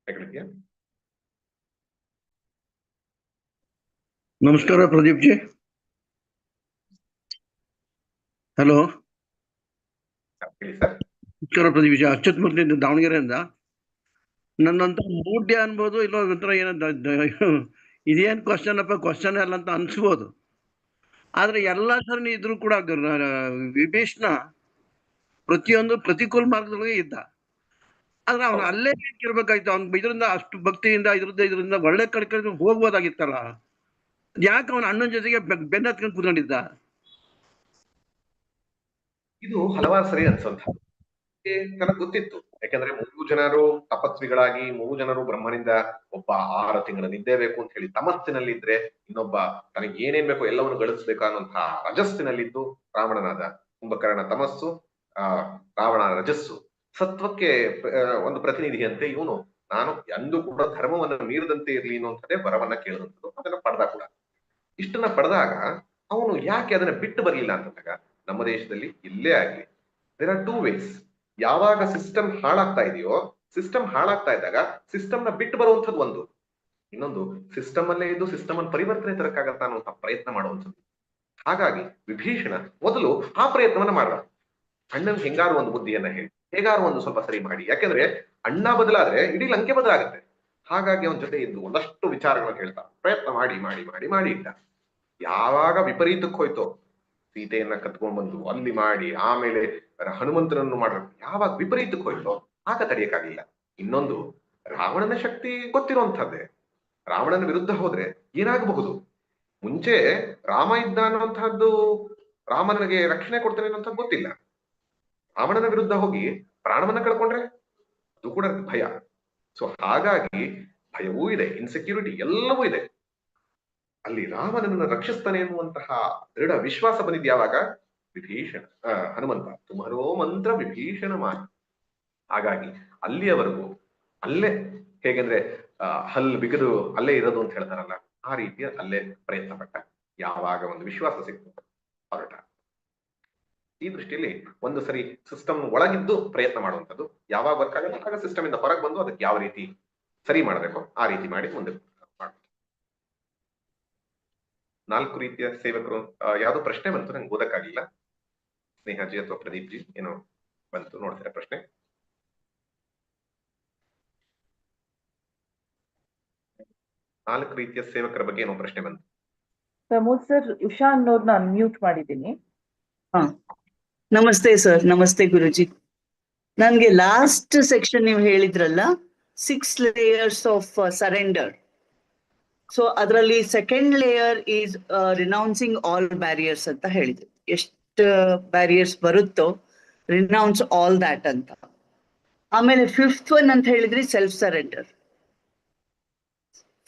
ಹೆಗ್ಗಳಿದ್ಯಾ? ನಮಸ್ಕಾರ Pradeep G. Hello, ಹೇಳಿ sir. ನಮಸ್ಕಾರ ಪ್ರದೀಪ್ ಜಿ. ಅಚ್ಯುತ್ ಮೂರ್ತಿ ದಾವಣಗೆರೆಯಿಂದ. ನನ್ನಂತ ಮೂಢ್ಯ ಅನ್ಬೋದು, ಇಲ್ಲ ಒಂಥರ ಏನೋ ಇದೇನ್ ಕ್ವಶನ್ ಅಪ್ಪ, ಕ್ವಶನ್ ಅಲ್ಲ ಅಂತ ಅನ್ಸ್ಬೋದು. ಆದ್ರೆ ಎಲ್ಲಾ ಸರಿ ಇದ್ರು ಕೂಡ ವಿಭೀಷಣ ಪ್ರತಿಯೊಂದು ಪ್ರತಿಕೂಲ ಮಾರ್ಗದೊಳಗೆ ಇದ್ದ. ಆದ್ರೆ ಅವನು ಅಲ್ಲೇ ಇರ್ಬೇಕಾಯ್ತು. ಅವ್ನ್ ಇದರಿಂದ ಅಷ್ಟು ಭಕ್ತಿಯಿಂದ ಇದರಿಂದ ಒಳ್ಳೆ ಕಡೆ ಹೋಗ್ಬೋದಾಗಿತ್ತಲ್ಲ. ಯಾಕೆ ಅವನ ಅಣ್ಣನ ಜೊತೆಗೆ ಬೆನ್ನ ಹತ್ಕೊಂಡು ಕೂತ್ಕೊಂಡಿದ್ದ? ಇದು ಹಲವಾರು ಸರಿ ಅನ್ಸಂತ ನನಗೆ ಗೊತ್ತಿತ್ತು. ಯಾಕಂದ್ರೆ 3 ಜನರು ತಪಸ್ವಿಗಳಾಗಿ 3 ಜನರು ಬ್ರಹ್ಮನಿಂದ ಒಬ್ಬ 6 ತಿಂಗಳ ನಿದ್ದೆ ಬೇಕು ಅಂತ ಹೇಳಿ ತಮಸ್ಸಿನಲ್ಲಿದ್ರೆ, ಇನ್ನೊಬ್ಬ ತನಗೆ ಏನೇನ್ ಬೇಕು ಎಲ್ಲವನ್ನು ಗಳಿಸ್ಬೇಕು ಅನ್ನುವಂತಹ ರಜಸ್ಸಿನಲ್ಲಿದ್ದು ರಾವಣನಾದ. ಕುಂಭಕರ್ಣ ತಮಸ್ಸು, ರಾವಣ ರಜಸ್ಸು. ಸತ್ವಕ್ಕೆ ಒಂದು ಪ್ರತಿನಿಧಿಯಂತೆ ಇವನು ನಾನು ಎಂದೂ ಕೂಡ ಧರ್ಮವನ್ನು ಮೀರದಂತೆ ಇರ್ಲಿ ಅನ್ನುವಂಥದ್ದೇ ವರವನ್ನ ಕೇಳಿದಂಥದ್ದು. ಅದನ್ನ ಪಡೆದ ಕೂಡ. ಇಷ್ಟನ್ನ ಪಡೆದಾಗ ಅವನು ಯಾಕೆ ಅದನ್ನ ಬಿಟ್ಟು ಬರ್ಲಿಲ್ಲ ಅಂತಂದಾಗ, ನಮ್ಮ ದೇಶದಲ್ಲಿ ಇಲ್ಲೇ ಆಗ್ಲಿ ದೇರ್ ಆರ್ 2 ways. ಯಾವಾಗ ಸಿಸ್ಟಮ್ ಹಾಳಾಗ್ತಾ ಇದೆಯೋ, ಸಿಸ್ಟಮ್ ಹಾಳಾಗ್ತಾ ಇದ್ದಾಗ ಸಿಸ್ಟಮ್ ನ ಬಿಟ್ಟು ಬರುವಂಥದ್ದು ಒಂದು. ಇನ್ನೊಂದು ಸಿಸ್ಟಮ್ ಅಲ್ಲೇ ಇದ್ದು ಸಿಸ್ಟಮ್ ಅನ್ನು ಪರಿವರ್ತನೆ ತರಕ್ಕಾಗತ್ತಾ ಅನ್ನುವಂಥ ಪ್ರಯತ್ನ ಮಾಡುವಂಥದ್ದು. ಹಾಗಾಗಿ ವಿಭೀಷಣ ಮೊದಲು ಆ ಪ್ರಯತ್ನವನ್ನ ಮಾಡ್ದ. ಅಣ್ಣನ್ ಹೆಂಗಾರು ಒಂದು ಬುದ್ಧಿಯನ್ನ ಹೇಳಿ, ಹೇಗಾರು ಒಂದು ಸ್ವಲ್ಪ ಸರಿ ಮಾಡಿ. ಯಾಕೆಂದ್ರೆ ಅಣ್ಣ ಬದಲಾದ್ರೆ ಇಡೀ ಲಂಕೆ ಬದಲಾಗುತ್ತೆ. ಹಾಗಾಗಿ ಅವನ ಜೊತೆ ಇದ್ದು ಒಂದಷ್ಟು ವಿಚಾರಗಳನ್ನು ಹೇಳ್ತಾ ಪ್ರಯತ್ನ ಮಾಡಿ ಮಾಡಿ ಮಾಡಿ ಮಾಡಿ ಇಟ್ಟ. ಯಾವಾಗ ವಿಪರೀತಕ್ಕೆ ಹೋಯ್ತೋ, ಸೀತೆಯನ್ನ ಕತ್ಕೊಂಡ್ ಬಂದು ಅಲ್ಲಿ ಮಾಡಿ ಆಮೇಲೆ ಹನುಮಂತನನ್ನು ಮಾಡ್ರ, ಯಾವಾಗ ವಿಪರೀತಕ್ಕೆ ಹೋಯ್ತೋ ಆಗ ತಡೆಯಕ್ಕಾಗಿಲ್ಲ. ಇನ್ನೊಂದು, ರಾವಣನ ಶಕ್ತಿ ಗೊತ್ತಿರುವಂತಹದ್ದೇ. ರಾವಣನ ವಿರುದ್ಧ ಹೋದ್ರೆ ಏನಾಗಬಹುದು? ಮುಂಚೆ ರಾಮ ಇದ್ದ ಅನ್ನುವಂತಹದ್ದು, ರಾಮನಿಗೆ ರಕ್ಷಣೆ ಕೊಡ್ತೇನೆ ಅನ್ನೋಂಥದ್ದು ಗೊತ್ತಿಲ್ಲ. ರಾವಣನ ವಿರುದ್ಧ ಹೋಗಿ ಪ್ರಾಣವನ್ನ ಕಳ್ಕೊಂಡ್ರೆ ಅದು ಕೂಡ ಭಯ. ಸೊ ಹಾಗಾಗಿ ಭಯವೂ ಇದೆ, ಇನ್ಸೆಕ್ಯೂರಿಟಿ ಎಲ್ಲವೂ ಇದೆ. ಅಲ್ಲಿ ರಾಮನನ್ನು ರಕ್ಷಿಸ್ತಾನೆ ಎನ್ನುವಂತಹ ದೃಢ ವಿಶ್ವಾಸ ಬಂದಿದ್ದು ಯಾವಾಗ? ವಿಭೀಷಣ, ಹನುಮಂತ ತುಮರೋ ಮಂತ್ರ ವಿಭೀಷಣ ಮಾನ. ಹಾಗಾಗಿ ಅಲ್ಲಿಯವರೆಗೂ ಅಲ್ಲೇ, ಹೇಗೆಂದ್ರೆ ಹಲ್ಲು ಬಿಗಿದು ಅಲ್ಲೇ ಇರೋದು ಅಂತ ಹೇಳ್ತಾರಲ್ಲ, ಆ ರೀತಿಯ ಅಲ್ಲೇ ಪ್ರಯತ್ನ ಪಟ್ಟ. ಯಾವಾಗ ಒಂದು ವಿಶ್ವಾಸ ಸಿಕ್ತು ಹೊರಟ. ಈ ದೃಷ್ಟಿಯಲ್ಲಿ ಒಂದು ಸರಿ ಸಿಸ್ಟಮ್ ಒಳಗಿದ್ದು ಪ್ರಯತ್ನ ಮಾಡುವಂಥದ್ದು. ಯಾವಾಗ ವರ್ಕ್ ಆಗಲ್ಲ ಆಗ ಸಿಸ್ಟಮ್ ಇಂದ ಹೊರಗೆ ಬಂದು ಅದಕ್ಕೆ ಯಾವ ರೀತಿ ಸರಿ ಮಾಡಬೇಕು ಆ ರೀತಿ ಮಾಡಿ ಮುಂದೆ ಮಾಡ್ಬೇಕು. 4 ರೀತಿಯ ಸೇವಕರು. ಯಾವ್ದೋ ಪ್ರಶ್ನೆ ಬಂತು, ನಂಗೆ ಓದಕ್ಕಾಗಿಲ್ಲ. ಸ್ನೇಹಾಜಿ ಅಥವಾ ಪ್ರದೀಪ್ ಜಿ ಏನೋ ಬಂತು, ನೋಡ್ತಾರೆ ಪ್ರಶ್ನೆ. ನಾಲ್ಕು ರೀತಿಯ ಸೇವಕರ ಬಗ್ಗೆ ಏನೋ ಪ್ರಶ್ನೆ ಬಂತು. ಪ್ರಮೋದ್ ಸರ್, ಉಷಾ ಅನ್ನೋರ್ನ ಅನ್ಮ್ಯೂಟ್ ಮಾಡಿದ್ದೀನಿ. ನಮಸ್ತೆ ಸರ್. ನಮಸ್ತೆ ಗುರುಜಿ. ನನ್ಗೆ ಲಾಸ್ಟ್ ಸೆಕ್ಷನ್ ನೀವು ಹೇಳಿದ್ರಲ್ಲ, 6 layers ಆಫ್ ಸರೆಂಡರ್. ಸೊ ಅದರಲ್ಲಿ second layer is renouncing all barriers ಅಂತ ಹೇಳಿದ್ರು. ಎಷ್ಟು ಬ್ಯಾರಿಯರ್ಸ್ ಬರುತ್ತೋ ರಿನೌನ್ಸ್ ಆಲ್ ದ್ಯಾಟ್ ಅಂತ. ಆಮೇಲೆ 5th one ಅಂತ ಹೇಳಿದ್ರಿ self surrender.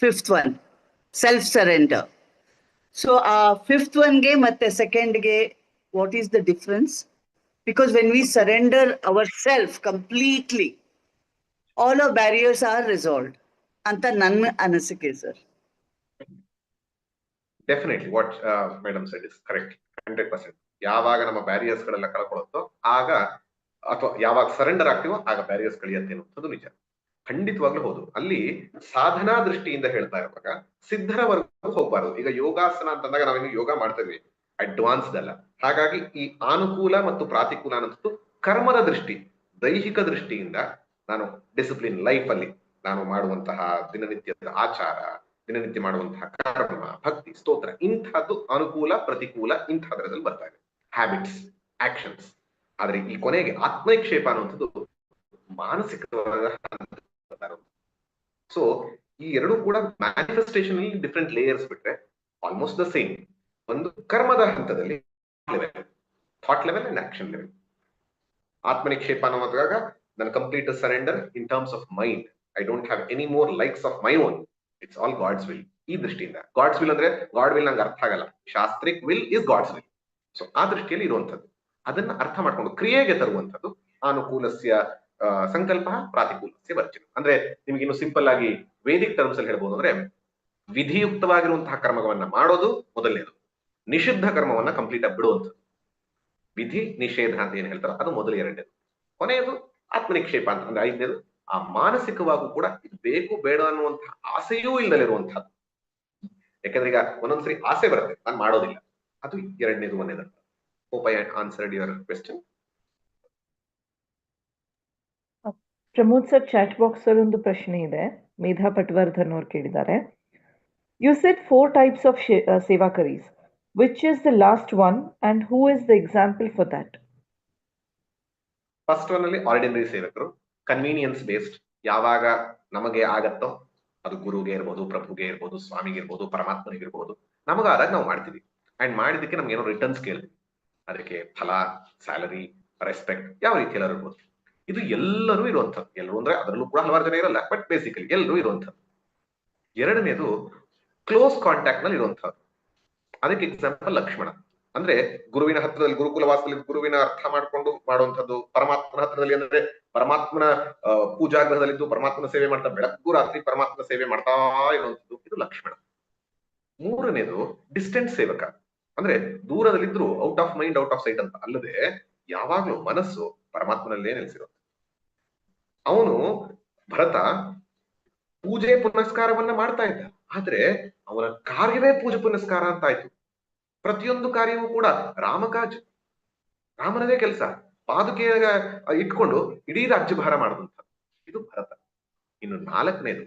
5th one self surrender. So ಆ 5th one ಮತ್ತೆ ಸೆಕೆಂಡ್ಗೆ what is the difference? Because when we surrender ourselves completely, all our barriers are resolved. Anta nanna anisike sir. Definitely what madam said is correct. 100%. ಯಾವಾಗ ನಮ್ಮ barriers ಗಳೆಲ್ಲ ಕಳ್ಕೊಳ್ಳುತ್ತೋ ಆಗ, ಅಥವಾ ಯಾವಾಗ surrender ಆಗ್ತೀವೋ ಆಗ barriers ಕಳಿಯತ್ತೆ ಅನ್ನೋದು ನಿಜ. ಖಂಡಿತವಾಗ್ಲೂ ಹೌದು. ಅಲ್ಲಿ ಸಾಧನಾ ದೃಷ್ಟಿಯಿಂದ ಹೇಳ್ತಾ ಇರುವಾಗ ಸಿದ್ಧರವರೆಗೂ ಹೋಗ್ಬಾರ್ದು. ಈಗ ಯೋಗಾಸನ ಅಂತಂದಾಗ ನಾವೇನು ಯೋಗ ಮಾಡ್ತಾ ಇದ್ವಿ, ಅಡ್ವಾನ್ಸ್ಡ್ ಅಲ್ಲ. ಹಾಗಾಗಿ ಈ ಅನುಕೂಲ ಮತ್ತು ಪ್ರಾತಿಕೂಲ ಅನ್ನೋದು ಕರ್ಮದ ದೃಷ್ಟಿ, ದೈಹಿಕ ದೃಷ್ಟಿಯಿಂದ ನಾನು ಡಿಸಿಪ್ಲಿನ್ ಲೈಫ್ ಅಲ್ಲಿ ನಾನು ಮಾಡುವಂತಹ ದಿನನಿತ್ಯದ ಆಚಾರ, ದಿನನಿತ್ಯ ಮಾಡುವಂತಹ ಕರ್ಮ, ಭಕ್ತಿ, ಸ್ತೋತ್ರ, ಇಂಥದ್ದು ಅನುಕೂಲ ಪ್ರತಿಕೂಲ ಇಂಥದ್ರಲ್ಲಿ ಬರ್ತಾ ಇದೆ. Habits, actions. ಆದ್ರೆ ಈ ಕೊನೆಗೆ ಆತ್ಮನಿಕ್ಷೇಪ ಅನ್ನುವಂಥದ್ದು ಮಾನಸಿಕವಾದ. ಸೊ ಈ ಎರಡು ಕೂಡ ಮ್ಯಾನಿಫೆಸ್ಟೇಷನ್ ಡಿಫ್ರೆಂಟ್ ಲೇಯರ್ಸ್ ಬಿಟ್ರೆ ಆಲ್ಮೋಸ್ಟ್ ದ ಸೇಮ್. ಒಂದು ಕರ್ಮದ ಹಂತದಲ್ಲಿ thought level and action level. ಆತ್ಮನಿಕ್ಷೇಪ ಅನ್ನುವಾಗ ನನ್ನ complete surrender in terms of mind. I don't have any more likes of my own. It's all God's will. ಈ ದೃಷ್ಟಿಯಿಂದ ಗಾಡ್ಸ್ ವಿಲ್ ಅಂದ್ರೆ ಗಾಡ್ ವಿಲ್ ನಂಗೆ ಅರ್ಥ ಆಗಲ್ಲ. ಶಾಸ್ತ್ರಿಕ್ will is God's will. So ಆ ದೃಷ್ಟಿಯಲ್ಲಿ ಇರುವಂತದ್ದು, ಅದನ್ನ ಅರ್ಥ ಮಾಡ್ಕೊಂಡು ಕ್ರಿಯೆಗೆ ತರುವಂಥದ್ದು ಅನುಕೂಲಸ್ಯ ಸಂಕಲ್ಪ, ಪ್ರಾತಿಕೂಲಸ್ಯ ವರ್ಜನ. ಅಂದ್ರೆ ನಿಮ್ಗೆ ಇನ್ನು ಸಿಂಪಲ್ ಆಗಿ ವೇದಿಕ್ ಟರ್ಮ್ಸ್ ಅಲ್ಲಿ ಹೇಳ್ಬೋದು ಅಂದ್ರೆ, ವಿಧಿಯುಕ್ತವಾಗಿರುವಂತಹ ಕರ್ಮವನ್ನ ಮಾಡೋದು ಮೊದಲನೇದು, ನಿಷಿದ್ಧ ಕರ್ಮವನ್ನ ಕಂಪ್ಲೀಟ್ ಆಗಿ ಬಿಡುವಂಥದ್ದು. ವಿಧಿ ನಿಷೇಧ ಅಂತ ಏನ್ ಹೇಳ್ತಾರೋ ಅದು ಮೊದಲು 2ನೇದು, ಕೊನೆಯದು ಆತ್ಮನಿಕ್ಷೇಪ ಅಂತ ಅಂದ್ರೆ 5ನೇದು ಆ ಮಾನಸಿಕವಾಗೂ ಕೂಡ ಇದು ಬೇಕು ಬೇಡ ಅನ್ನುವಂತಹ ಆಸೆಯೂ ಇಲ್ಲದಲ್ಲಿರುವಂತಹದ್ದು. ಯಾಕಂದ್ರೆ ಈಗ ಒಂದೊಂದ್ಸರಿ ಆಸೆ ಬರುತ್ತೆ, ನಾನು ಮಾಡೋದಿಲ್ಲ. ಅದು ಎರಡನೇದು. ಒಂದೇದಂತ. Hope I answered your question. Pramod sir, chat box ಅಲ್ಲಿ ಒಂದು ಪ್ರಶ್ನೆ ಇದೆ. ಮೇಧಾ ಪಟ್ವರ್ಧನ್ ಅವ್ರು ಕೇಳಿದ್ದಾರೆ. You said 4 types of sevakaris. Which is the last one and who is the example for that? First one ಅಲ್ಲಿ ಆರ್ಡಿನರಿ ಸೇವಕರು, ಕನ್ವೀನಿಯನ್ಸ್ ಬೇಸ್ಡ್. ಯಾವಾಗ ನಮಗೆ ಆಗತ್ತೋ, ಅದು ಗುರುಗೆ ಇರ್ಬೋದು, ಪ್ರಭುಗೆ ಇರ್ಬೋದು, ಸ್ವಾಮಿಗೆ ಇರ್ಬೋದು, ಪರಮಾತ್ಮನಿಗೆ ಇರ್ಬೋದು, ನಮಗಾದಾಗ ನಾವು ಮಾಡ್ತೀವಿ. ಅಂಡ್ ಮಾಡಿದಕ್ಕೆ ನಮ್ಗೆ ಏನೋ ರಿಟರ್ನ್ಸ್ ಕೇಳ್ತೀವಿ. ಅದಕ್ಕೆ ಫಲ, ಸ್ಯಾಲರಿ, ರೆಸ್ಪೆಕ್ಟ್ ಯಾವ ರೀತಿಯಲ್ಲಿ ಇರ್ಬೋದು. ಇದು ಎಲ್ಲರೂ ಇರುವಂಥದ್ದು. ಎಲ್ಲರೂ ಅಂದ್ರೆ ಅದರಲ್ಲೂ ಕೂಡ ಹಲವಾರು ಜನ ಇರಲ್ಲ, ಬಟ್ ಬೇಸಿಕಲಿ ಎಲ್ಲರೂ ಇರುವಂಥದ್ದು. ಎರಡನೇದು ಕ್ಲೋಸ್ ಕಾಂಟ್ಯಾಕ್ಟ್ ನಲ್ಲಿ ಇರುವಂತಹದ್ದು. ಅದಕ್ಕೆ ಎಕ್ಸಾಂಪಲ್ ಲಕ್ಷ್ಮಣ. ಅಂದ್ರೆ ಗುರುವಿನ ಹತ್ರದಲ್ಲಿ, ಗುರುಕುಲ ವಾಸದಲ್ಲಿ ಗುರುವಿನ ಅರ್ಥ ಮಾಡ್ಕೊಂಡು ಮಾಡುವಂಥದ್ದು. ಪರಮಾತ್ಮನ ಹತ್ರದಲ್ಲಿ ಅಂದ್ರೆ ಪರಮಾತ್ಮನ ಪೂಜಾಗ್ರಹದಲ್ಲಿದ್ದು ಪರಮಾತ್ಮನ ಸೇವೆ ಮಾಡ್ತಾ ಬೆಳಕು ರಾತ್ರಿ ಪರಮಾತ್ಮನ ಸೇವೆ ಮಾಡ್ತಾ ಇರುವಂಥದ್ದು. ಇದು ಲಕ್ಷ್ಮಣ. ಮೂರನೇದು ಡಿಸ್ಟೆನ್ಸ್ ಸೇವಕ. ಅಂದ್ರೆ ದೂರದಲ್ಲಿದ್ರು out of mind out of sight ಅಂತ ಅಲ್ಲದೆ ಯಾವಾಗ್ಲೂ ಮನಸ್ಸು ಪರಮಾತ್ಮನಲ್ಲೇ ನೆಲೆಸಿರುತ್ತೆ. ಅವನು ಭರತ ಪೂಜೆ ಪುನಸ್ಕಾರವನ್ನ ಮಾಡ್ತಾ ಇದ್ದ, ಆದ್ರೆ ಅವನ ಕಾರ್ಯವೇ ಪೂಜೆ ಪುನಸ್ಕಾರ ಅಂತ ಆಯ್ತು. ಪ್ರತಿಯೊಂದು ಕಾರ್ಯವೂ ಕೂಡ ರಾಮಕಾಜ್, ರಾಮನದೇ ಕೆಲಸ. ಪಾದುಕೆ ಇಟ್ಕೊಂಡು ಇಡೀ ರಾಜ್ಯಭಾರ ಮಾಡುವಂತ ಇದು ಭರತ. ಇನ್ನು ನಾಲ್ಕನೇದು,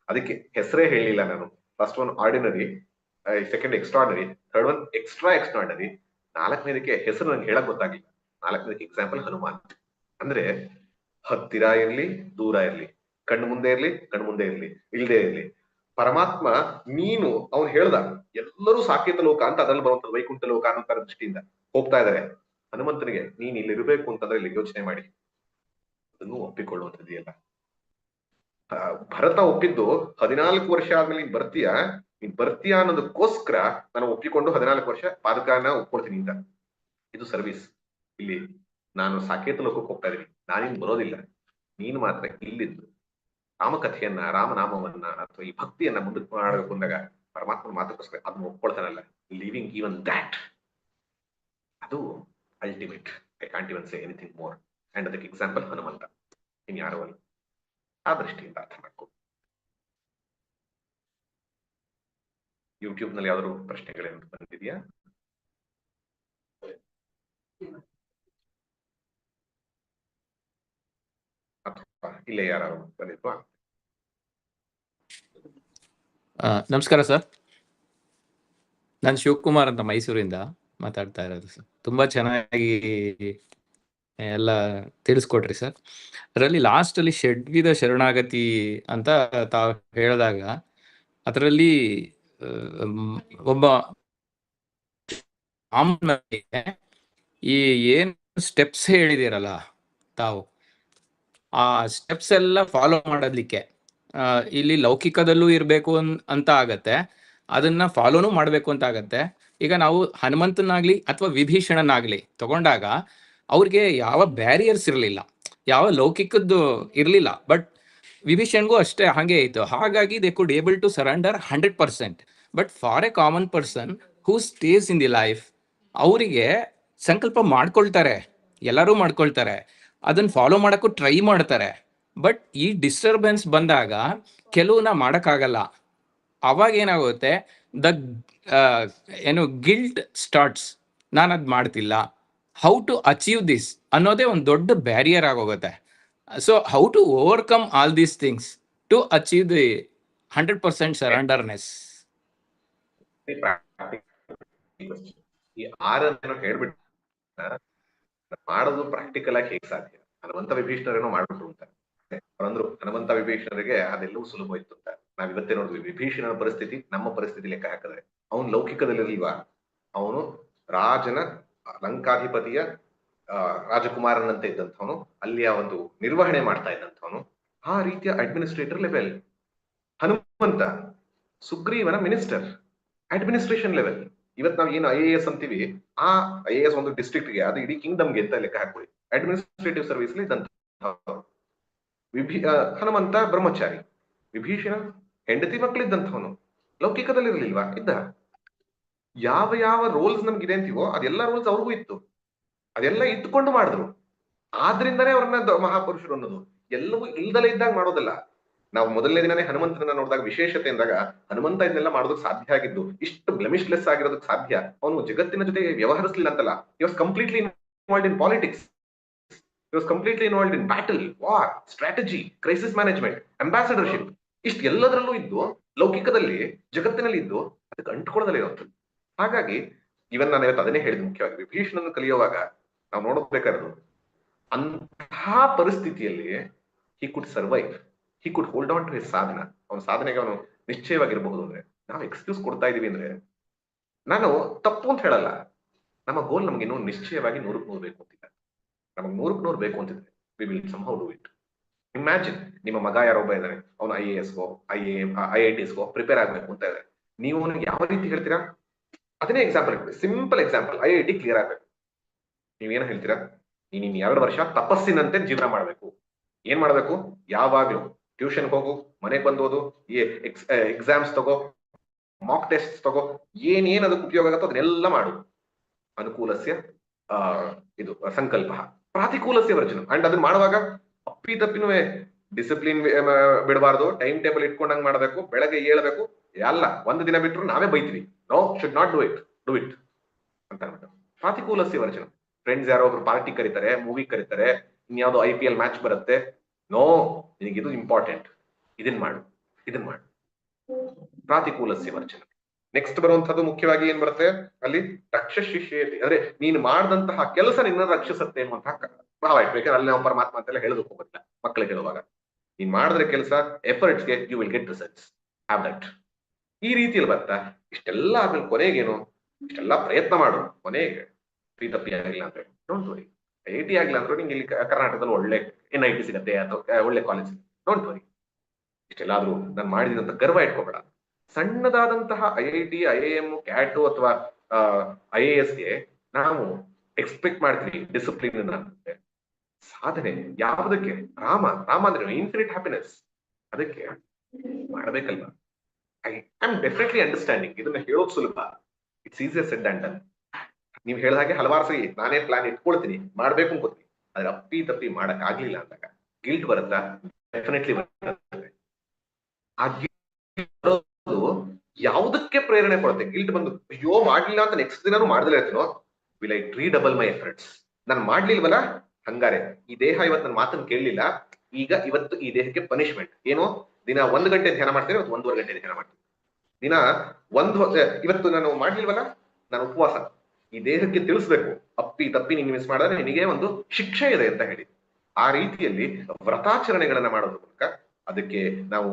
ಅದಕ್ಕೆ ಹೆಸರೇ ಹೇಳಿಲ್ಲ ನಾನು. First one ordinary, second extraordinary, third one extra extraordinary. ನಾಲ್ಕನೇದಕ್ಕೆ ಹೆಸರು ನಂಗೆ ಹೇಳಕ್ ಗೊತ್ತಾಗಿಲ್ಲ. ನಾಲ್ಕನೇದಕ್ಕೆ ಎಕ್ಸಾಂಪಲ್ ಹನುಮಾನ್. ಅಂದ್ರೆ ಹತ್ತಿರ ಇರ್ಲಿ ದೂರ ಇರ್ಲಿ, ಕಣ್ಣು ಮುಂದೆ ಇರ್ಲಿ ಕಣ್ಣು ಮುಂದೆ ಇರ್ಲಿ, ಇಲ್ದೇ ಇರ್ಲಿ, ಪರಮಾತ್ಮ ನೀನು, ಅವನು ಹೇಳ್ದ ಎಲ್ಲರೂ ಸಾಕೇತ ಲೋಕ ಅಂತ ಅದ್ರಲ್ಲಿ ಬರುವಂತದ್ದು ವೈಕುಂಠ ಲೋಕ ಅನ್ನೋ ತರ ದೃಷ್ಟಿಯಿಂದ ಹೋಗ್ತಾ ಇದಾರೆ. ಹನುಮಂತನಿಗೆ ನೀನ್ ಇಲ್ಲಿ ಇರ್ಬೇಕು ಅಂತಂದ್ರೆ ಇಲ್ಲಿ ಯೋಚನೆ ಮಾಡಿ ಅದನ್ನು ಒಪ್ಪಿಕೊಳ್ಳುವಂಥದ್ದಿಲ್ಲ. ಭರತ ಒಪ್ಪಿದ್ದು 14 ವರ್ಷ ಆದ್ಮೇಲೆ ನೀನ್ ಬರ್ತೀಯಾ ಅನ್ನೋದಕ್ಕೋಸ್ಕರ ನಾನು ಒಪ್ಪಿಕೊಂಡು 14 ವರ್ಷ ಪಾದಕನ ಒಪ್ಕೊಳ್ತೀನಿ ಅಂತ. ಇದು ಸರ್ವಿಸ್. ಇಲ್ಲಿ ನಾನು ಸಾಕೇತ ಲೋಕಕ್ಕೆ ಹೋಗ್ತಾ ಇದೀನಿ, ನಾನಿನ್ ಬರೋದಿಲ್ಲ, ನೀನು ಮಾತ್ರ ಇಲ್ಲಿದ್ದು ರಾಮಕಥೆಯನ್ನ, ರಾಮನಾಮವನ್ನ ಅಥವಾ ಈ ಭಕ್ತಿಯನ್ನ ಮುಂದಕ್ಕೆ ಮಾಡಬೇಕು ಅಂದಾಗ ಪರಮಾತ್ಮನ ಮಾತಕ್ಕೋಸ್ಕರ ಅದನ್ನ ಒಪ್ಕೊಳ್ತಾನಲ್ಲ, ಲಿವಿಂಗ್ ಈವನ್ ದ್ಯಾಟ್, ಅದು ultimate. I can't even say anything more. And ಅದಕ್ಕೆ ಎಕ್ಸಾಂಪಲ್ ಹನುಮಂತ, ಇನ್ಯಾರೋ ಅಲ್ಲ. ಆ ದೃಷ್ಟಿಯಿಂದ ಅರ್ಥ ಮಾಡ್ಕೊ. ಯೂಟ್ಯೂಬ್ ನಲ್ಲಿ ಯಾವ್ದಾದ್ರು ಪ್ರಶ್ನೆಗಳೇನು ಬಂದಿದೆಯಾ? ಅಥವಾ ಇಲ್ಲೇ ಯಾರು ಬಂದಿದ್ವಾ? ನಮಸ್ಕಾರ ಸರ್, ನಾನು ಶಿವಕುಮಾರ್ ಅಂತ ಮೈಸೂರಿಂದ ಮಾತಾಡ್ತಾ ಇರೋದು ಸರ್. ತುಂಬಾ ಚೆನ್ನಾಗಿ ಎಲ್ಲ ತಿಳಿಸ್ಕೊಟ್ರಿ ಸರ್. ಅದರಲ್ಲಿ ಲಾಸ್ಟ್ ಅಲ್ಲಿ ಷಡ್ವಿಧ ಶರಣಾಗತಿ ಅಂತ ತಾವು ಹೇಳಿದಾಗ ಅದರಲ್ಲಿ ಒಬ್ಬ ಈ ಏನ್ ಸ್ಟೆಪ್ಸ್ ಹೇಳಿದಿರಲ್ಲ ತಾವು, ಆ ಸ್ಟೆಪ್ಸ್ ಎಲ್ಲ ಫಾಲೋ ಮಾಡೋದಕ್ಕೆ ಇಲ್ಲಿ ಲೌಕಿಕದಲ್ಲೂ ಇರಬೇಕು ಅಂತ ಆಗತ್ತೆ, ಅದನ್ನ ಫಾಲೋನು ಮಾಡಬೇಕು ಅಂತ ಆಗತ್ತೆ. ಈಗ ನಾವು ಹನುಮಂತನಾಗ್ಲಿ ಅಥವಾ ವಿಭೀಷಣನಾಗ್ಲಿ ತಗೊಂಡಾಗ ಅವ್ರಿಗೆ ಯಾವ ಬ್ಯಾರಿಯರ್ಸ್ ಇರಲಿಲ್ಲ, ಯಾವ ಲೌಕಿಕದ್ದು ಇರಲಿಲ್ಲ. ಬಟ್ ವಿಭೀಷಣ್ಗೂ ಅಷ್ಟೇ ಹಾಗೆ ಇತ್ತು. ಹಾಗಾಗಿ they could able to surrender 100%. But for a common person who stays in the life, ಅವರಿಗೆ ಸಂಕಲ್ಪ ಮಾಡ್ಕೊಳ್ತಾರೆ, ಎಲ್ಲರೂ ಮಾಡ್ಕೊಳ್ತಾರೆ, ಅದನ್ನ ಫಾಲೋ ಮಾಡೋಕ್ಕೂ ಟ್ರೈ ಮಾಡ್ತಾರೆ. ಬಟ್ ಈ ಡಿಸ್ಟರ್ಬೆನ್ಸ್ ಬಂದಾಗ ಕೆಲವನ್ನ ಮಾಡೋಕ್ಕಾಗಲ್ಲ. ಅವಾಗ ಏನಾಗುತ್ತೆ, ಏನು ಗಿಲ್ಟ್ ಸ್ಟಾರ್ಟ್ಸ್, ನಾನು ಅದು ಮಾಡ್ತಿಲ್ಲ, ಹೌ ಟು ಅಚೀವ್ ದಿಸ್ ಅನ್ನೋದೇ ಒಂದು ದೊಡ್ಡ ಬ್ಯಾರಿಯರ್ ಆಗೋಗುತ್ತೆ. So how to overcome all these things to achieve the 100% surrenderness. ಈ ಆರನ್ನು ಹೇಳ್ಬಿಟ್ಟು ಮಾಡೋದು ಪ್ರಾಕ್ಟಿಕಲ್ ಆಗಿ ಹೇಗೆ ಸಾಧ್ಯ? ಹನುಮಂತ ವಿಭೀಷಣರೇನೋ ಮಾಡ್ಬಿಟ್ರು ಅಂತ ಅವರಂದ್ರು. ಹನುಮಂತ ವಿಭೀಷಣರಿಗೆ ಅದೆಲ್ಲವೂ ಸುಲಭ ಇತ್ತು ಅಂತ ನಾವ್ ಇವತ್ತೇ ನೋಡಿದ್ವಿ. ವಿಭೀಷಣನ ಪರಿಸ್ಥಿತಿ ನಮ್ಮ ಪರಿಸ್ಥಿತಿ ಲೆಕ್ಕ ಹಾಕಿದ್ರೆ ಅವನು ಲೌಕಿಕದಲ್ಲಿರ್ಲಿಲ್ವಾ? ಅವನು ರಾಜನ ಲಂಕಾಧಿಪತಿಯ ರಾಜಕುಮಾರನಂತೆ ಇದ್ದಂಥವನು, ಅಲ್ಲಿಯ ಒಂದು ನಿರ್ವಹಣೆ ಮಾಡ್ತಾ ಇದ್ದಂಥವನು, ಆ ರೀತಿಯ ಅಡ್ಮಿನಿಸ್ಟ್ರೇಟರ್ ಲೆವೆಲ್. ಹನುಮಂತ ಸುಗ್ರೀವನ ಮಿನಿಸ್ಟರ್, ಅಡ್ಮಿನಿಸ್ಟ್ರೇಷನ್ ಲೆವೆಲ್. ಇವತ್ತು ನಾವು ಏನು IAS ಅಂತೀವಿ, ಆ IAS ಒಂದು ಡಿಸ್ಟ್ರಿಕ್ಟ್ಗೆ, ಅದು ಇಡೀ ಕಿಂಗ್ಡಮ್ಗೆ ಅಂತ ಲೆಕ್ಕ ಹಾಕೊಳ್ಳಿ. ಅಡ್ಮಿನಿಸ್ಟ್ರೇಟಿವ್ ಸರ್ವಿಸ್ ಇದ್ದಂತ ಹನುಮಂತ ಬ್ರಹ್ಮಚಾರಿ, ವಿಭೀಷಣ ಹೆಂಡತಿ ಮಕ್ಕಳಿದ್ದಂಥವನು, ಲೌಕಿಕದಲ್ಲಿರ್ಲಿಲ್ವಾ? ಇದ್ದ. ಯಾವ ಯಾವ ರೋಲ್ಸ್ ನಮ್ಗಿದೆ ಅಂತೀವೋ ಅದೆಲ್ಲ ರೋಲ್ಸ್ ಅವ್ರಿಗೂ ಇತ್ತು, ಅದೆಲ್ಲ ಇಟ್ಕೊಂಡು ಮಾಡಿದ್ರು. ಆದ್ರಿಂದನೇ ಅವ್ರನ್ನ ಮಹಾಪುರುಷರು ಅನ್ನೋದು. ಎಲ್ಲವೂ ಇಲ್ದಲೇ ಇದ್ದಾಗ ಮಾಡೋದಲ್ಲ. ನಾವು ಮೊದಲನೇ ದಿನನೇ ಹನುಮಂತನ ನೋಡಿದಾಗ ವಿಶೇಷತೆ ಅಂದಾಗ ಹನುಮಂತ ಇದನ್ನೆಲ್ಲ ಮಾಡೋದಕ್ಕೆ ಸಾಧ್ಯ ಆಗಿದ್ದು, ಇಷ್ಟು ಬ್ಲೆಮಿಶ್ಲೆಸ್ ಆಗಿರೋದಕ್ಕೆ ಸಾಧ್ಯ ಅವನು ಜಗತ್ತಿನ ಜೊತೆ ವ್ಯವಹರಿಸಲಿಲ್ಲ ಅಂತಲ್ಲ. he was completely involved in politics, he was completely involved in battle, war, strategy, crisis management, ambassadorship. ಇಷ್ಟು ಎಲ್ಲದರಲ್ಲೂ ಇದ್ದು ಲೌಕಿಕದಲ್ಲಿ ಜಗತ್ತಿನಲ್ಲಿ ಇದ್ದು ಅದಕ್ಕೆ ಅಂಟ್ಕೊಳ್ಳೋದಲ್ಲ ಇರೋದು. ಹಾಗಾಗಿ ಇವನ್ ನಾನು ಇವತ್ತು ಅದನ್ನೇ ಹೇಳಿದ್, ಮುಖ್ಯವಾಗಿ ವಿಭೀಷಣನ್ನು ಕಲಿಯುವಾಗ ನಾವು ನೋಡಬೇಕಾದ್ರು ಅಂತಹ ಪರಿಸ್ಥಿತಿಯಲ್ಲಿ he could survive, he could hold on to his ಸಾಧನ. ಅವನ ಸಾಧನೆಗೆ ಅವನು ನಿಶ್ಚಯವಾಗಿರಬಹುದು. ಅಂದ್ರೆ ನಾವು ಎಕ್ಸ್ಕ್ಯೂಸ್ ಕೊಡ್ತಾ ಇದೀವಿ ಅಂದ್ರೆ, ನಾನು ತಪ್ಪು ಅಂತ ಹೇಳಲ್ಲ, ನಮ್ಮ ಗೋಲ್ ನಮ್ಗೆ ಇನ್ನೂ ನಿಶ್ಚಯವಾಗಿ 100ಕ್ಕೆ 100 ಬೇಕು ಅಂತಿಲ್ಲ. ನಮಗೆ 100ಕ್ಕೆ 100 ಬೇಕು ಅಂತಿದ್ರೆ we will somehow do it. Imagine, ನಿಮ್ಮ ಮಗ ಯಾರೊಬ್ಬ ಇದ್ದಾನೆ, ಅವನು IASಗೋ IITಸ್ಗೋ ಪ್ರಿಪೇರ್ ಆಗ್ಬೇಕು ಅಂತ ಇದ್ದಾರೆ. ನೀವು ಅವನಿಗೆ ಯಾವ ರೀತಿ ಹೇಳ್ತೀರಾ? ಅದನ್ನೇ ಎಕ್ಸಾಂಪಲ್ ಇಟ್ಬಿಡಿ, ಸಿಂಪಲ್ ಎಕ್ಸಾಂಪಲ್. IIT ಕ್ಲಿಯರ್ ಆಗ್ಬೇಕು, ನೀವೇನು ಹೇಳ್ತೀರಾ? ನೀನ್ 2 ವರ್ಷ ತಪಸ್ಸಿನಂತೆ ಜೀವನ ಮಾಡ್ಬೇಕು. ಏನ್ ಮಾಡ್ಬೇಕು? ಯಾವಾಗ್ಲೂ ಟ್ಯೂಷನ್ ಹೋಗು, ಮನೆಗೆ ಬಂದು ಓದು, ಎಕ್ಸಾಮ್ಸ್ ತಗೋ, ಮಾಕ್ ಟೆಸ್ಟ್ ತಗೋ, ಏನೇನ್ ಅದಕ್ಕೆ ಉಪಯೋಗ ಆಗುತ್ತೋ ಅದನ್ನೆಲ್ಲ ಮಾಡು. ಅನುಕೂಲಸ್ಯ ಇದು ಸಂಕಲ್ಪ, ಪ್ರಾತಿಕೂಲಸ್ಯ ವರ್ಜನ. ಅಂಡ್ ಅದನ್ನ ಮಾಡುವಾಗ ಅಪ್ಪಿ ತಪ್ಪಿನೂ ಡಿಸಿಪ್ಲಿನ್ ಬಿಡಬಾರ್ದು, ಟೈಮ್ ಟೇಬಲ್ ಇಟ್ಕೊಂಡಂಗ್ ಮಾಡ್ಬೇಕು, ಬೆಳಗ್ಗೆ ಏಳ್ಬೇಕು. ಎಲ್ಲ ಒಂದು ದಿನ ಬಿಟ್ರು ನಾವೇ ಬೈತೀವಿ, no should not do it ಅಂತ ಅನ್ಬಿಟ್ಟು. ಪ್ರಾತಿಕೂಲಸ್ಯ ವರ್ಜನ. ಫ್ರೆಂಡ್ಸ್ ಯಾರೋ ಒಬ್ರು ಪಾರ್ಟಿ ಕರೀತಾರೆ, ಮೂವಿ ಕರೀತಾರೆ, ಇನ್ಯಾವುದೋ IPL ಮ್ಯಾಚ್ ಬರುತ್ತೆ, ನೋ ನಿನಗೆ ಇದು ಇಂಪಾರ್ಟೆಂಟ್, ಇದನ್ ಮಾಡು. ಪ್ರಾತಿಕೂಲಸ್ಯ ವರ್ಜನ. ನೆಕ್ಸ್ಟ್ ಬರುವಂತದ್ದು ಮುಖ್ಯವಾಗಿ ಏನ್ ಬರುತ್ತೆ ಅಲ್ಲಿ? ರಕ್ಷಶಿಷ್ಯತೆ, ಅಂದ್ರೆ ನೀನು ಮಾಡಿದಂತಹ ಕೆಲಸ ನಿನ್ನ ರಕ್ಷಿಸುತ್ತೆ ಅನ್ನುವಂತಹ ಭಾವ ಇಟ್ಬೇಕಾದ್ರೆ ಅಲ್ಲಿ ನಾವು ಪರಮಾತ್ಮ ಅಂತೆಲ್ಲ ಹೇಳೋದಕ್ಕೆ ಹೋಗೋದಿಲ್ಲ. ಮಕ್ಕಳಿಗೆ ಹೇಳುವಾಗ ನೀನ್ ಮಾಡಿದ್ರೆ ಕೆಲಸ ಎಫರ್ಟ್ಸ್ಗೆ you will get results, have that. ಈ ರೀತಿಯಲ್ಲಿ ಬರ್ತಾ ಇಷ್ಟೆಲ್ಲ ಆದ್ಮೇಲೆ ಕೊನೆಗೇನು? ಇಷ್ಟೆಲ್ಲ ಪ್ರಯತ್ನ ಮಾಡು, ಕೊನೆಗೆ ಪ್ರೀತಪ್ಪಿ ಆಗಿಲ್ಲ ಅಂದ್ರೆ ಡೋಂಟ್ ವರಿ, IIT ಆಗಿಲ್ಲ ಅಂದ್ರೆ ನಿಂಗೆ ಇಲ್ಲಿ ಕರ್ನಾಟಕದಲ್ಲಿ ಒಳ್ಳೆ NIT ಸಿಗತ್ತೆ ಅಥವಾ ಒಳ್ಳೆ ಕಾಲೇಜ್ ಸಿಗುತ್ತೆ, ಡೋಂಟ್ ವರಿ. ಇಷ್ಟೆಲ್ಲಾದ್ರೂ ನಾನು ಮಾಡಿದಂತ ಗರ್ವ ಇಟ್ಕೋಬೇಡ. ಸಣ್ಣದಾದಂತಹ IIT, IIM, CAT ಅಥವಾ IASಗೆ ನಾವು ಎಕ್ಸ್ಪೆಕ್ಟ್ ಮಾಡ್ತೀವಿ ಡಿಸಿಪ್ಲಿನ್ ಅಂತ. ಸಾಧನೆ ಯಾವುದಕ್ಕೆ? ರಾಮ ಅಂದ್ರೆ ಇನ್ಫಿನಿಟ್ ಹ್ಯಾಪಿನೆಸ್, ಅದಕ್ಕೆ ಮಾಡಬೇಕಲ್ವಾ? I am definitely understanding. ಇದನ್ನ ಹೇಳೋದು ಸುಲಭ, it's easier said than done. ನೀವು ಹೇಳಿದ ಹಾಗೆ ಹಲವಾರು ಸರಿ ನಾನೇ ಪ್ಲಾನ್ ಇಟ್ಕೊಳ್ತೀನಿ, ಮಾಡ್ಬೇಕು ಅನ್ಕೋತೀನಿ, ಆದ್ರೆ ಅಪ್ಪಿ ತಪ್ಪಿ ಮಾಡಕ್ ಆಗ್ಲಿಲ್ಲ ಅಂದಾಗ ಗಿಲ್ಟ್ ಬರುತ್ತಾ? ಡೆಫಿನೆಟ್ಲಿ ಬರುತ್ತೆ. ಆ ಯಾವುದಕ್ಕೆ ಪ್ರೇರಣೆ ಕೊಡುತ್ತೆ? ಗಿಲ್ಟ್ ಬಂದು ಅಯ್ಯೋ ಮಾಡ್ಲಿಲ್ಲ ಅಂತ ನೆಕ್ಸ್ಟ್ ದಿನಾನು ಮಾಡ್ದಲೇ ಇರ್ತೀನೋ, will I redouble my efforts? ನಾನು ಮಾಡ್ಲಿಲ್ವಲ್ಲ, ಹಂಗಾರೆ ಈ ದೇಹ ಇವತ್ತು ನನ್ನ ಮಾತನ್ನು ಕೇಳಲಿಲ್ಲ, ಈಗ ಇವತ್ತು ಈ ದೇಹಕ್ಕೆ ಪನಿಷ್ಮೆಂಟ್ ಏನು? ದಿನ 1 ಗಂಟೆ ಧ್ಯಾನ ಮಾಡ್ತೀನಿ, ಇವತ್ತು 1.5 ಗಂಟೆ ಧ್ಯಾನ ಮಾಡ್ತೀನಿ. ದಿನ ಇವತ್ತು ನಾನು ಮಾಡ್ಲಿಲ್ವಲ್ಲ, ನಾನು ಉಪವಾಸ. ಈ ದೇಹಕ್ಕೆ ತಿಳಿಸ್ಬೇಕು, ಅಪ್ಪಿ ತಪ್ಪಿ ನೀನು ಮಿಸ್ ಮಾಡಿದ್ರೆ ನಿನಗೆ ಒಂದು ಶಿಕ್ಷೆ ಇದೆ ಅಂತ ಹೇಳಿ. ಆ ರೀತಿಯಲ್ಲಿ ವ್ರತಾಚರಣೆಗಳನ್ನ ಮಾಡೋದ್ರ ಮೂಲಕ ಅದಕ್ಕೆ ನಾವು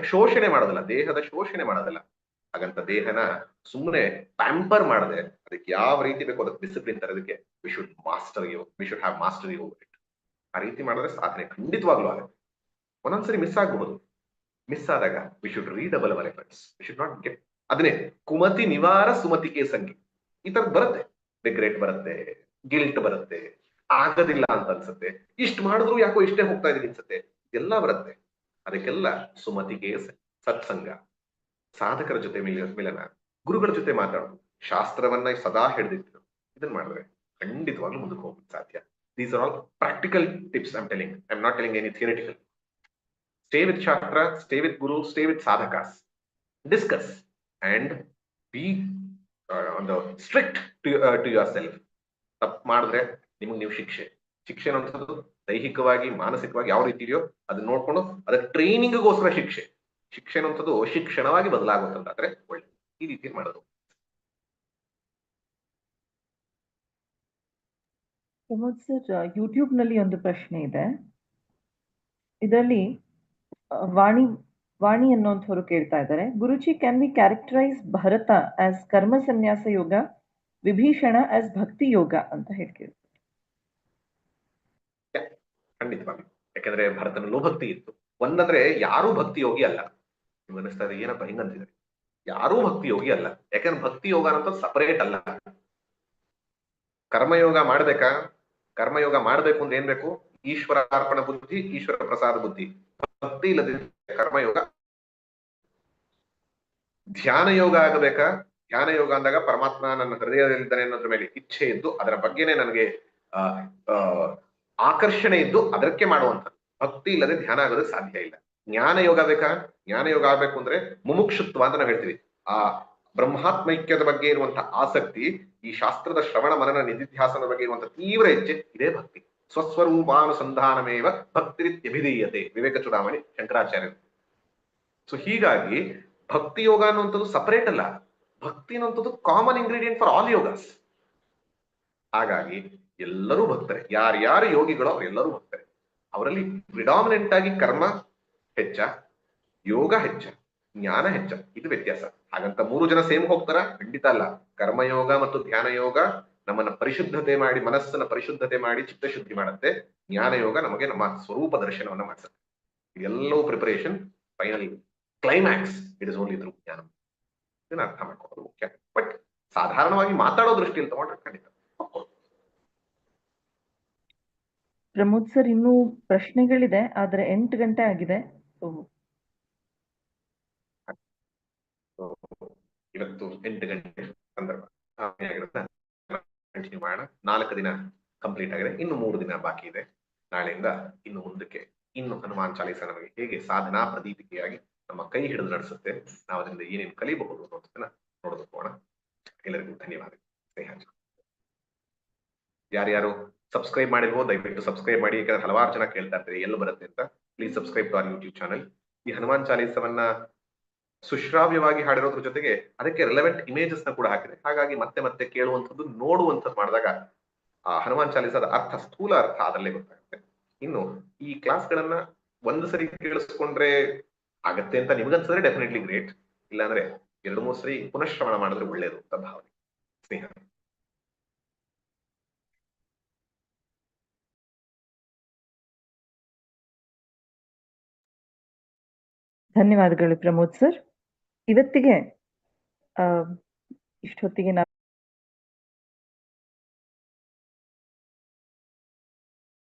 ಶೋಷಣೆ ಮಾಡೋದಲ್ಲ, ದೇಹದ ಶೋಷಣೆ ಮಾಡೋದಲ್ಲ. ಹಾಗಂತ ದೇಹನ ಸುಮ್ಮನೆ ಪ್ಯಾಂಪರ್ ಮಾಡದೆ ಅದಕ್ಕೆ ಯಾವ ರೀತಿ ಬೇಕೋ ಅದಕ್ಕೆ ಡಿಸಿಪ್ಲಿನ್ ತರೋದಕ್ಕೆ we should have mastery over it. ಆ ರೀತಿ ಮಾಡಿದ್ರೆ ಸಾಧನೆ ಖಂಡಿತವಾಗ್ಲೂ ಆಗುತ್ತೆ. ಒಂದೊಂದ್ಸರಿ ಮಿಸ್ ಆಗಬಹುದು, ಮಿಸ್ ಆದಾಗ we should readable hour efforts, we should not get. ಅದನ್ನೇ ಕುಮತಿ ನಿವಾರ ಸುಮತಿಗೆ ಸಂಗಿ, ಈ ತರದ್ ಬರುತ್ತೆ. ರಿಗ್ರೆಟ್ ಬರುತ್ತೆ, ಗಿಲ್ಟ್ ಬರುತ್ತೆ, ಆಗದಿಲ್ಲ ಅಂತ ಅನ್ಸುತ್ತೆ, ಇಷ್ಟು ಮಾಡಿದ್ರು ಯಾಕೋ ಇಷ್ಟೇ ಹೋಗ್ತಾ ಇದೀನಿ ಅನ್ಸುತ್ತೆ, ಎಲ್ಲ ಬರುತ್ತೆ. ಅದಕ್ಕೆಲ್ಲ ಸುಮತಿಗೆ ಸತ್ಸಂಗ, ಸಾಧಕರ ಜೊತೆ ಮಿಲನ, ಗುರುಗಳ ಜೊತೆ ಮಾತಾಡೋದು, ಶಾಸ್ತ್ರವನ್ನ ಸದಾ ಹಿಡಿದಿಟ್ಟು ಇದನ್ನ ಮಾಡಿದ್ರೆ ಖಂಡಿತವಾಗ್ಲೂ ಮುಂದಕ್ಕೆ ಹೋಗ್ಲಿಕ್ಕೆ ಸಾಧ್ಯ. These are all practical tips I'm telling. I'm not telling any theoretical. Stay with Shastra, stay with Guru, stay with sadhakas. Discuss and be on the strict to yourself. ತಪ್ಪು ಮಾಡಿದ್ರೆ ನಿಮಗೆ ನೀವು ಶಿಕ್ಷೆ ಅನ್ನೋದು ದೈಹಿಕವಾಗಿ ಮಾನಸಿಕವಾಗಿ ಯಾವ ರೀತಿ ಇದೆಯೋ ಅದನ್ನ ನೋಡ್ಕೊಂಡು ಅದಕ್ಕೆ ಟ್ರೈನಿಂಗ್ಗೋಸ್ಕರ ಶಿಕ್ಷೆ ಅನ್ನೋಂಥದ್ದು ಶಿಕ್ಷಣವಾಗಿ ಬದಲಾಗುತ್ತಂತಾದ್ರೆ ಒಳ್ಳೆ ಈ ರೀತಿ ಮಾಡೋದು. ಪ್ರಮೋದ್ ಸರ್, ಯೂಟ್ಯೂಬ್ ನಲ್ಲಿ ಒಂದು ಪ್ರಶ್ನೆ ಇದೆ. ಇದರಲ್ಲಿ ವಾಣಿ ಅನ್ನೋಂಥವ್ರು ಕೇಳ್ತಾ ಇದ್ದಾರೆ, Guruji, can we characterise Bharata as Karma Sannyasa yoga, Vibhishana as ಭಕ್ತಿ ಯೋಗ ಅಂತ ಹೇಳ್ತೀವಿ? ಖಂಡಿತವಾಗಿ. ಯಾಕಂದ್ರೆ ಭರತನಲ್ಲೂ ಭಕ್ತಿ ಇತ್ತು. ಒಂದಂದ್ರೆ ಯಾರೂ ಭಕ್ತಿ ಯೋಗಿ ಅಲ್ಲ. ನಿಮ್ಗೆ ಅನಿಸ್ತಾ ಇದೆ ಏನಪ್ಪ ಹಿಂಗಂತಿದ್ದಾರೆ? ಯಾರೂ ಭಕ್ತಿ ಯೋಗಿ ಅಲ್ಲ. ಯಾಕಂದ್ರೆ ಭಕ್ತಿ ಯೋಗ ಅನ್ನೋದು ಸಪರೇಟ್ ಅಲ್ಲ. ಕರ್ಮಯೋಗ ಮಾಡ್ಬೇಕಾ? ಕರ್ಮಯೋಗ ಮಾಡ್ಬೇಕು ಅಂದ್ರೆ ಏನ್ ಬೇಕು? ಈಶ್ವರ ಅರ್ಪಣ ಬುದ್ಧಿ, ಈಶ್ವರ ಪ್ರಸಾದ ಬುದ್ಧಿ. ಭಕ್ತಿ ಇಲ್ಲದೆ ಕರ್ಮಯೋಗ. ಧ್ಯಾನ ಯೋಗ ಆಗಬೇಕಾ? ಧ್ಯಾನ ಯೋಗ ಅಂದಾಗ ಪರಮಾತ್ಮ ನನ್ನ ಹೃದಯದಲ್ಲಿದ್ದಾನೆ ಅನ್ನೋದ್ರ ಮೇಲೆ ಇಚ್ಛೆ ಇದ್ದು ಅದರ ಬಗ್ಗೆನೆ ನನಗೆ ಆಕರ್ಷಣೆ ಇದ್ದು ಅದಕ್ಕೆ ಮಾಡುವಂಥದ್ದು. ಭಕ್ತಿ ಇಲ್ಲದೆ ಧ್ಯಾನ ಆಗೋದಕ್ಕೆ ಸಾಧ್ಯ ಇಲ್ಲ. ಜ್ಞಾನ ಯೋಗ ಬೇಕಾ? ಜ್ಞಾನ ಯೋಗ ಆಗ್ಬೇಕು ಅಂದ್ರೆ ಮುಮುಕ್ಷುತ್ವ ಅಂತ ನಾವು ಹೇಳ್ತೀವಿ. ಆ ಬ್ರಹ್ಮಾತ್ಮೈಕ್ಯದ ಬಗ್ಗೆ ಇರುವಂತಹ ಆಸಕ್ತಿ, ಈ ಶಾಸ್ತ್ರದ ಶ್ರವಣ ಮನನ ನಿಧಿಧ್ಯಾಸನದ ಬಗ್ಗೆ ಇರುವಂತಹ ತೀವ್ರ ಹೆಜ್ಜೆ, ಇದೇ ಭಕ್ತಿ. ಸ್ವಸ್ವರೂಪಾನುಸಂಧಾನಮೇವ ಭಕ್ತಿರಿತ್ಯಭಿಧೀಯತೆ, ವಿವೇಕ ಚೂಡಾಮಣಿ ಶಂಕರಾಚಾರ್ಯರು. ಸೊ ಹೀಗಾಗಿ ಭಕ್ತಿ ಯೋಗ ಅನ್ನುವಂಥದ್ದು ಸಪರೇಟ್ ಅಲ್ಲ, ಭಕ್ತಿ ಅನ್ನುವಂಥದ್ದು ಕಾಮನ್ ಇಂಗ್ರೀಡಿಯಂಟ್ ಫಾರ್ ಆಲ್ ಯೋಗಾಸ್. ಹಾಗಾಗಿ ಎಲ್ಲರೂ ಭಕ್ತರೆ, ಯಾರ್ಯಾರು ಯೋಗಿಗಳು ಅವರೆಲ್ಲರೂ ಭಕ್ತರೆ. ಅವರಲ್ಲಿ ಪ್ರಿಡಾಮಿನೆಂಟ್ ಆಗಿ ಕರ್ಮ ಹೆಚ್ಚ, ಯೋಗ ಹೆಚ್ಚ, ಜ್ಞಾನ ಹೆಚ್ಚ, ಇದು ವ್ಯತ್ಯಾಸ. ಹಾಗಂತ 3 ಜನ ಸೇಮ್ ಹೋಗ್ತಾರ? ಖಂಡಿತ ಅಲ್ಲ. ಕರ್ಮಯೋಗ ಮತ್ತು ಧ್ಯಾನ ಯೋಗ ನಮ್ಮನ್ನ ಪರಿಶುದ್ಧತೆ ಮಾಡಿ, ಮನಸ್ಸನ್ನ ಪರಿಶುದ್ಧತೆ ಮಾಡಿ ಚಿತ್ತಶುದ್ಧಿ ಮಾಡುತ್ತೆ. ಜ್ಞಾನ ಯೋಗ ನಮಗೆ ನಮ್ಮ ಸ್ವರೂಪ ದರ್ಶನವನ್ನ ಮಾಡಿಸುತ್ತೆ. ಇದೆಲ್ಲವೂ preparation, final climax it is only through ಜ್ಞಾನ. ಇದನ್ನ ಅರ್ಥ ಮಾಡ್ಕೊಳ್ಳೋದು ಮುಖ್ಯ. ಬಟ್ ಸಾಧಾರಣವಾಗಿ ಮಾತಾಡೋ ದೃಷ್ಟಿಯಲ್ಲಿ ತಗೊಂಡ್ರೆ ಖಂಡಿತ. ಪ್ರಮೋದ್ ಸರ್, ಇನ್ನೂ ಪ್ರಶ್ನೆಗಳಿದೆ, ಆದ್ರೆ 8 ಗಂಟೆ ಆಗಿದೆ. ಇವತ್ತು 8 ಗಂಟೆ ಸಂದರ್ಭ ಕಂಟಿನ್ಯೂ ಮಾಡೋಣ. 4 ದಿನ ಕಂಪ್ಲೀಟ್ ಆಗಿದೆ, ಇನ್ನು 3 ದಿನ ಬಾಕಿ ಇದೆ. ನಾಳೆಯಿಂದ ಇನ್ನು ಮುಂದಕ್ಕೆ ಇನ್ನು ಹನುಮಾನ್ ಚಾಲೀಸ ನಮಗೆ ಹೇಗೆ ಸಾಧನಾ ಪ್ರದೀಪಿಕೆಯಾಗಿ ನಮ್ಮ ಕೈ ಹಿಡಿದು ನಡೆಸುತ್ತೆ, ನಾವು ಅದರಿಂದ ಏನೇನು ಕಲಿಬಹುದು ಅನ್ನೋದನ್ನ ನೋಡೋದಕ್ಕೆ ಹೋಗೋಣ. ಎಲ್ಲರಿಗೂ ಧನ್ಯವಾದ. ಸ್ನೇಹ. ಯಾರ್ಯಾರು ಸಬ್ಸ್ಕ್ರೈಬ್ ಮಾಡಿರ್ಬೋದು ದಯವಿಟ್ಟು ಸಬ್ಸ್ಕ್ರೈಬ್ ಮಾಡಿ, ಯಾಕಂದ್ರೆ ಹಲವಾರು ಜನ ಕೇಳ್ತಾ ಇರ್ತಾರೆ ಎಲ್ಲಿ ಬರುತ್ತೆ ಅಂತ. Please subscribe to our YouTube channel. ಈ ಹನುಮಾನ್ ಚಾಲೀಸವನ್ನ ಸುಶ್ರಾವ್ಯವಾಗಿ ಹಾಡಿರೋದ್ರ ಜೊತೆಗೆ ಅದಕ್ಕೆ ರೆಲೆವೆಂಟ್ ಇಮೇಜಸ್ ನ ಕೂಡ ಹಾಕಿದೆ. ಹಾಗಾಗಿ ಮತ್ತೆ ಮತ್ತೆ ಕೇಳುವಂಥದ್ದು, ನೋಡುವಂಥದ್ದು ಮಾಡಿದಾಗ ಆ ಹನುಮಾನ್ ಚಾಲೀಸದ ಅರ್ಥ, ಸ್ಥೂಲ ಅರ್ಥ ಅದರಲ್ಲೇ ಗೊತ್ತಾಗುತ್ತೆ. ಇನ್ನು ಈ ಕ್ಲಾಸ್ಗಳನ್ನ ಒಂದು ಸರಿ ಕೇಳಿಸ್ಕೊಂಡ್ರೆ ಆಗತ್ತೆ ಅಂತ ನಿಮ್ಗನ್ಸಿದ್ರೆ ಡೆಫಿನೆಟ್ಲಿ ಗ್ರೇಟ್, ಇಲ್ಲಾಂದ್ರೆ 2-3 ಸರಿ ಪುನಃಶ್ರವಣ ಮಾಡಿದ್ರೆ ಒಳ್ಳೇದು ಅಂತ ಭಾವನೆ. ಸ್ನೇಹ. ಧನ್ಯವಾದಗಳು ಪ್ರಮೋದ್ ಸರ್. ಇವತ್ತಿಗೆ ಇಷ್ಟೊತ್ತಿಗೆ